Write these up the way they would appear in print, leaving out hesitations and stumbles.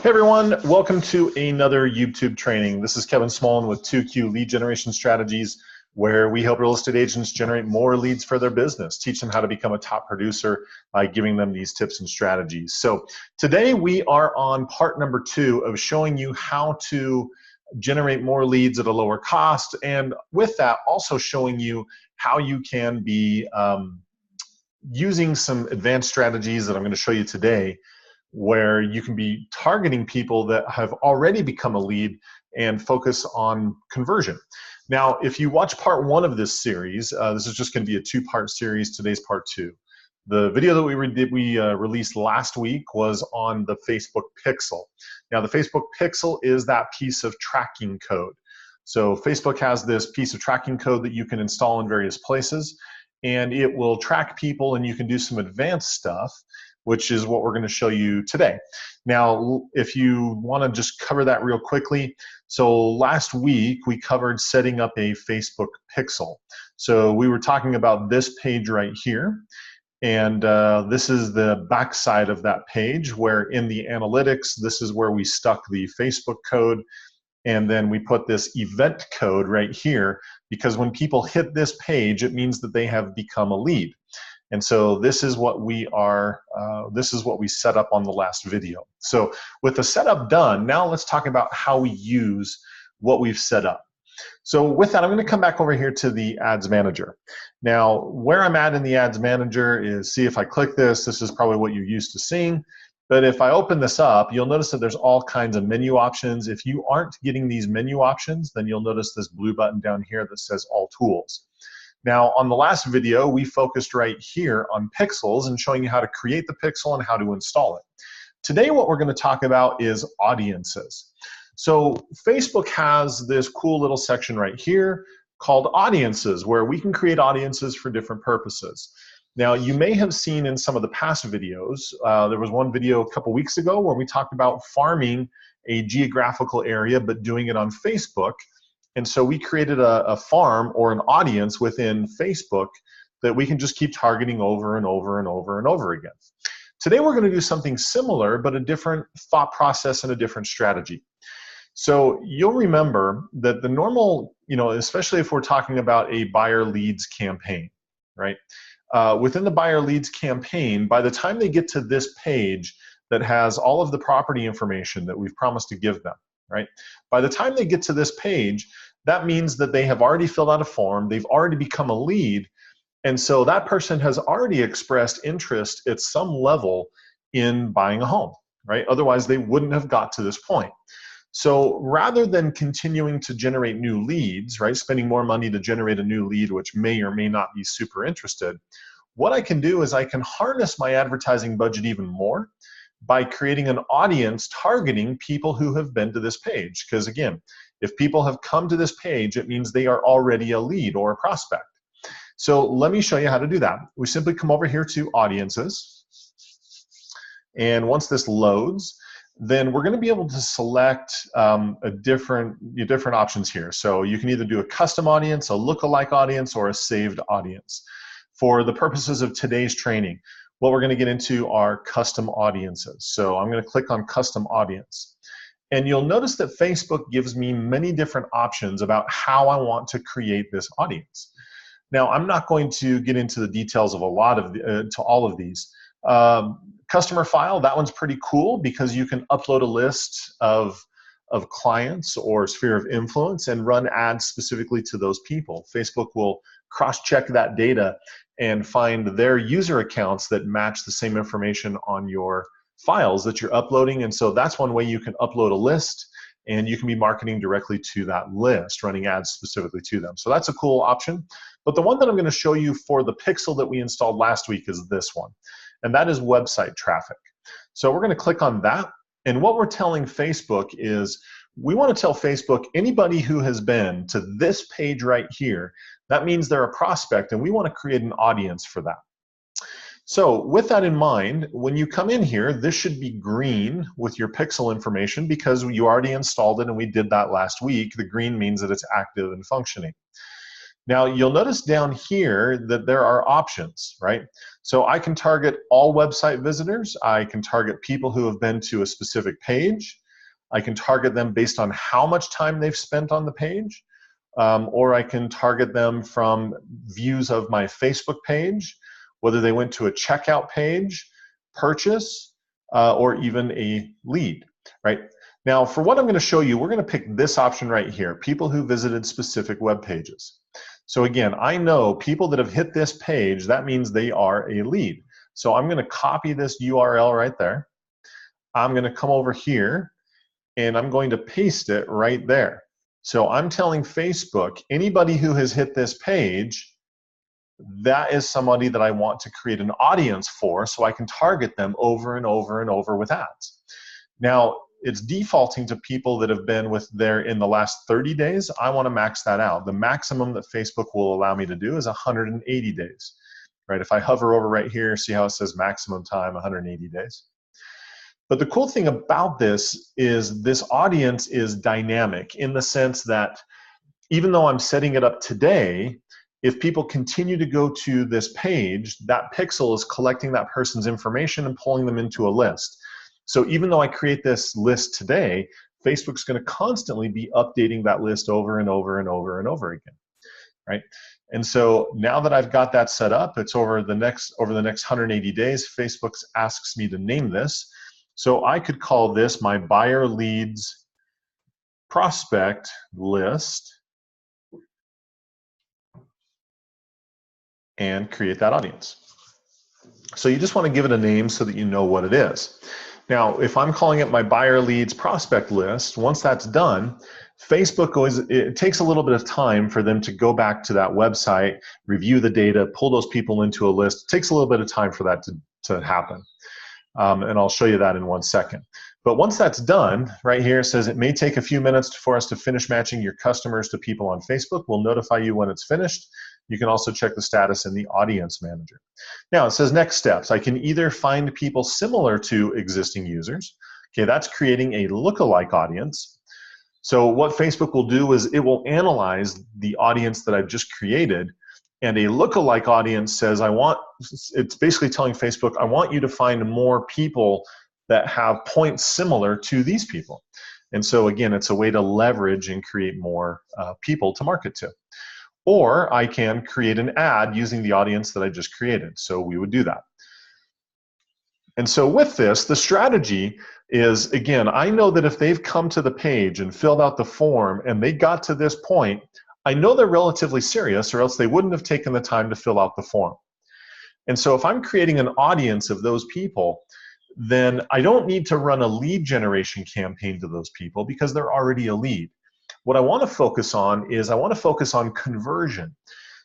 Hey everyone, welcome to another YouTube training. This is Kevin Smullin with 2Q Lead Generation Strategies, where we help real estate agents generate more leads for their business, teach them how to become a top producer by giving them these tips and strategies. So today we are on part number 2 of showing you how to generate more leads at a lower cost, and with that also showing you how you can be using some advanced strategies that I'm going to show you today, where you can be targeting people that have already become a lead and focus on conversion. Now, if you watch part 1 of this series, this is just going to be a 2-part series. Today's part 2. The video that we released last week was on the Facebook Pixel. Now, the Facebook Pixel is that piece of tracking code. So Facebook has this piece of tracking code that you can install in various places, and it will track people, and you can do some advanced stuff, which is what we're going to show you today. Now, if you want to just cover that real quickly, so last week we covered setting up a Facebook Pixel. So we were talking about this page right here, and this is the back side of that page, where in the analytics, this is where we stuck the Facebook code, and then we put this event code right here, because when people hit this page, it means that they have become a lead. And so this is what we are, this is what we set up on the last video. So with the setup done, now let's talk about how we use what we've set up. So with that, I'm going to come back over here to the Ads Manager. Now, where I'm at in the Ads Manager is, see if I click this, this is probably what you're used to seeing. But if I open this up, you'll notice that there's all kinds of menu options. If you aren't getting these menu options, then you'll notice this blue button down here that says All Tools. Now, on the last video, we focused right here on pixels and showing you how to create the pixel and how to install it. Today, what we're going to talk about is audiences. So Facebook has this cool little section right here called audiences, where we can create audiences for different purposes. Now, you may have seen in some of the past videos, there was one video a couple weeks ago where we talked about farming a geographical area, but doing it on Facebook. And so we created a farm or an audience within Facebook that we can just keep targeting over and over and over and over again. Today we're going to do something similar, but a different thought process and a different strategy. So you'll remember that the normal, especially if we're talking about a buyer leads campaign, right? Within the buyer leads campaign, by the time they get to this page that has all of the property information that we've promised to give them, right? By the time they get to this page, that means that they have already filled out a form, they've already become a lead, and so that person has already expressed interest at some level in buying a home, right? Otherwise, they wouldn't have got to this point. So rather than continuing to generate new leads, right, spending more money to generate a new lead, which may or may not be super interested, what I can do is I can harness my advertising budget even more by creating an audience targeting people who have been to this page. Because again, if people have come to this page, it means they are already a lead or a prospect. So let me show you how to do that. We simply come over here to Audiences. And once this loads, then we're going to be able to select different options here. So you can either do a custom audience, a lookalike audience, or a saved audience. For the purposes of today's training, what we're going to get into are custom audiences. So I'm going to click on custom audience. And you'll notice that Facebook gives me many different options about how I want to create this audience. Now, I'm not going to get into the details of all of these. Customer file, that one's pretty cool because you can upload a list of clients or sphere of influence and run ads specifically to those people. Facebook will cross-check that data and find their user accounts that match the same information on your files that you're uploading. And so that's one way you can upload a list, and you can be marketing directly to that list, running ads specifically to them. So that's a cool option. But the one that I'm going to show you for the pixel that we installed last week is this one, and that is website traffic. So we're going to click on that. And what we're telling Facebook is we want to tell Facebook anybody who has been to this page right here, that means they're a prospect, and we want to create an audience for that. So with that in mind, when you come in here, this should be green with your pixel information because you already installed it and we did that last week. The green means that it's active and functioning. Now, you'll notice down here that there are options, right? So I can target all website visitors. I can target people who have been to a specific page. I can target them based on how much time they've spent on the page. Or I can target them from views of my Facebook page, whether they went to a checkout page, purchase, or even a lead, right? Now, for what I'm going to show you, we're going to pick this option right here, people who visited specific web pages. So again, I know people that have hit this page, that means they are a lead. So I'm going to copy this URL right there. I'm going to come over here, and I'm going to paste it right there. So I'm telling Facebook, anybody who has hit this page, that is somebody that I want to create an audience for, so I can target them over and over and over with ads. Now, it's defaulting to people that have been with there in the last 30 days. I want to max that out. The maximum that Facebook will allow me to do is 180 days, right? If I hover over right here, see how it says maximum time, 180 days. But the cool thing about this audience is dynamic in the sense that even though I'm setting it up today, if people continue to go to this page, that pixel is collecting that person's information and pulling them into a list. So even though I create this list today, Facebook's going to constantly be updating that list over and over and over and over again, right? And so now that I've got that set up, it's over the next 180 days, Facebook asks me to name this. So I could call this my buyer leads prospect list and create that audience. So you just want to give it a name so that you know what it is. Now, if I'm calling it my buyer leads prospect list, once that's done, Facebook it takes a little bit of time for them to go back to that website, review the data, pull those people into a list. It takes a little bit of time for that to happen. And I'll show you that in 1 second. But once that's done, right here it says it may take a few minutes for us to finish matching your customers to people on Facebook. We'll notify you when it's finished. You can also check the status in the Audience Manager. Now it says next steps. I can either find people similar to existing users. Okay, that's creating a lookalike audience. So what Facebook will do is it will analyze the audience that I've just created, and a lookalike audience says it's basically telling Facebook, I want you to find more people that have points similar to these people. And so again, it's a way to leverage and create more people to market to. Or I can create an ad using the audience that I just created. So we would do that. And so with this, the strategy is, again, I know that if they've come to the page and filled out the form and they got to this point, I know they're relatively serious, or else they wouldn't have taken the time to fill out the form. And so if I'm creating an audience of those people, then I don't need to run a lead generation campaign to those people because they're already a lead. What I want to focus on is I want to focus on conversion.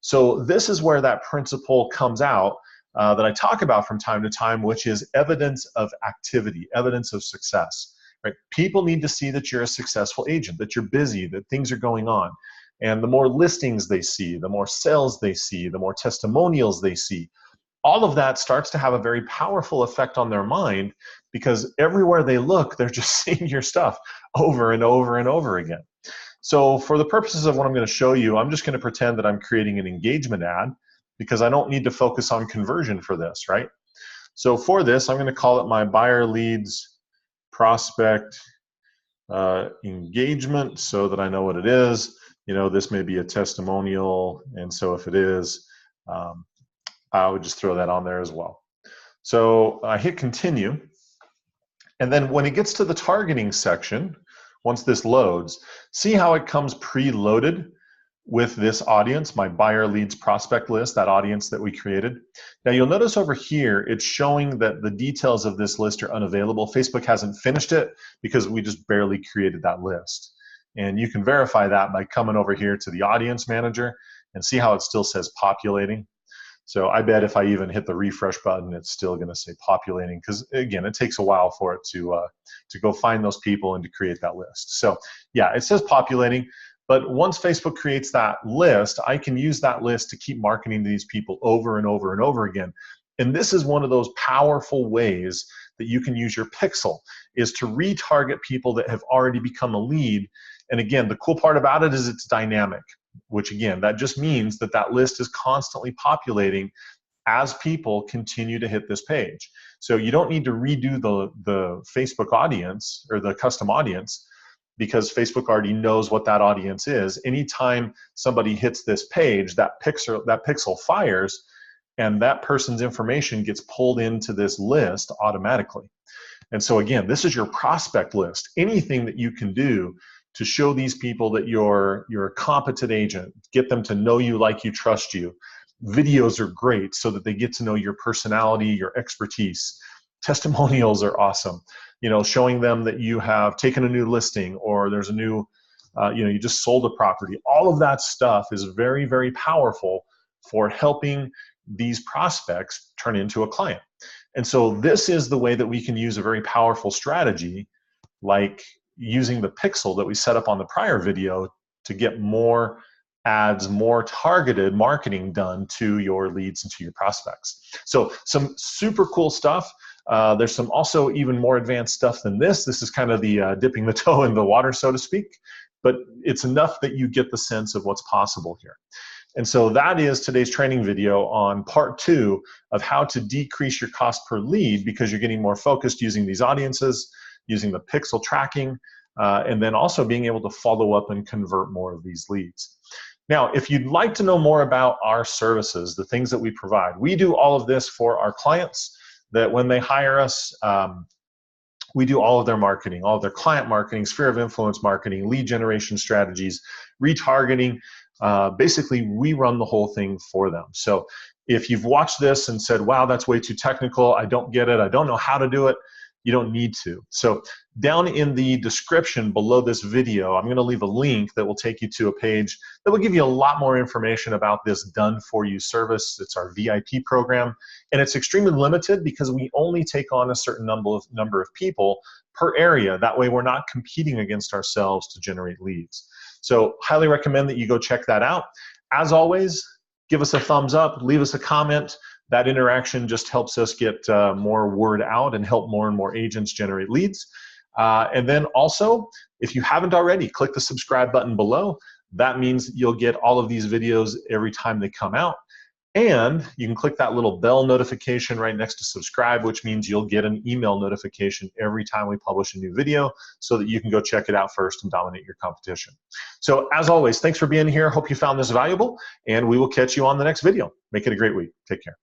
So this is where that principle comes out that I talk about from time to time, which is evidence of activity, evidence of success. Right? People need to see that you're a successful agent, that you're busy, that things are going on. And the more listings they see, the more sales they see, the more testimonials they see, all of that starts to have a very powerful effect on their mind, because everywhere they look, they're just seeing your stuff over and over and over again. So for the purposes of what I'm going to show you, I'm just going to pretend that I'm creating an engagement ad, because I don't need to focus on conversion for this, right? So for this, I'm going to call it my buyer leads prospect engagement, so that I know what it is. You know, this may be a testimonial, and so if it is, I would just throw that on there as well. So I hit continue, and then when it gets to the targeting section, once this loads, see how it comes preloaded with this audience, my buyer leads prospect list, that audience that we created. Now you'll notice over here, it's showing that the details of this list are unavailable. Facebook hasn't finished it because we just barely created that list. And you can verify that by coming over here to the Audience Manager and see how it still says populating. So I bet if I even hit the refresh button, it's still going to say populating, because again, it takes a while for it to go find those people and to create that list. So yeah, it says populating, but once Facebook creates that list, I can use that list to keep marketing to these people over and over and over again. And this is one of those powerful ways that you can use your pixel, is to retarget people that have already become a lead. And again, the cool part about it is it's dynamic. which again, that just means that that list is constantly populating as people continue to hit this page. So you don't need to redo the Facebook audience or the custom audience, because Facebook already knows what that audience is. Anytime somebody hits this page, that pixel fires, and that person's information gets pulled into this list automatically. And so again, this is your prospect list. Anything that you can do to show these people that you're a competent agent, get them to know you, like you, trust you. Videos are great so that they get to know your personality, your expertise. Testimonials are awesome. You know, showing them that you have taken a new listing, or there's a new, you just sold a property. All of that stuff is very, very powerful for helping these prospects turn into a client. And so this is the way that we can use a very powerful strategy, like using the pixel that we set up on the prior video to get more ads, more targeted marketing done to your leads and to your prospects. So some super cool stuff. There's some also even more advanced stuff than this. This is kind of the dipping the toe in the water, so to speak, but it's enough that you get the sense of what's possible here. And so that is today's training video on part 2 of how to decrease your cost per lead, because you're getting more focused using these audiences, using the pixel tracking, and then also being able to follow up and convert more of these leads. Now, if you'd like to know more about our services, the things that we provide, we do all of this for our clients, that when they hire us, we do all of their marketing, all of their client marketing, sphere of influence marketing, lead generation strategies, retargeting. Basically, we run the whole thing for them. So if you've watched this and said, wow, that's way too technical, I don't get it, I don't know how to do it, you don't need to. So down in the description below this video, I'm going to leave a link that will take you to a page that will give you a lot more information about this done for you service. It's our VIP program, and it's extremely limited because we only take on a certain number of people per area. That way we're not competing against ourselves to generate leads. So highly recommend that you go check that out. As always, give us a thumbs up, leave us a comment. That interaction just helps us get more word out and help more and more agents generate leads. And then also, if you haven't already, click the subscribe button below. That means you'll get all of these videos every time they come out. And you can click that little bell notification right next to subscribe, which means you'll get an email notification every time we publish a new video, so that you can go check it out first and dominate your competition. So as always, thanks for being here. Hope you found this valuable, and we will catch you on the next video. Make it a great week. Take care.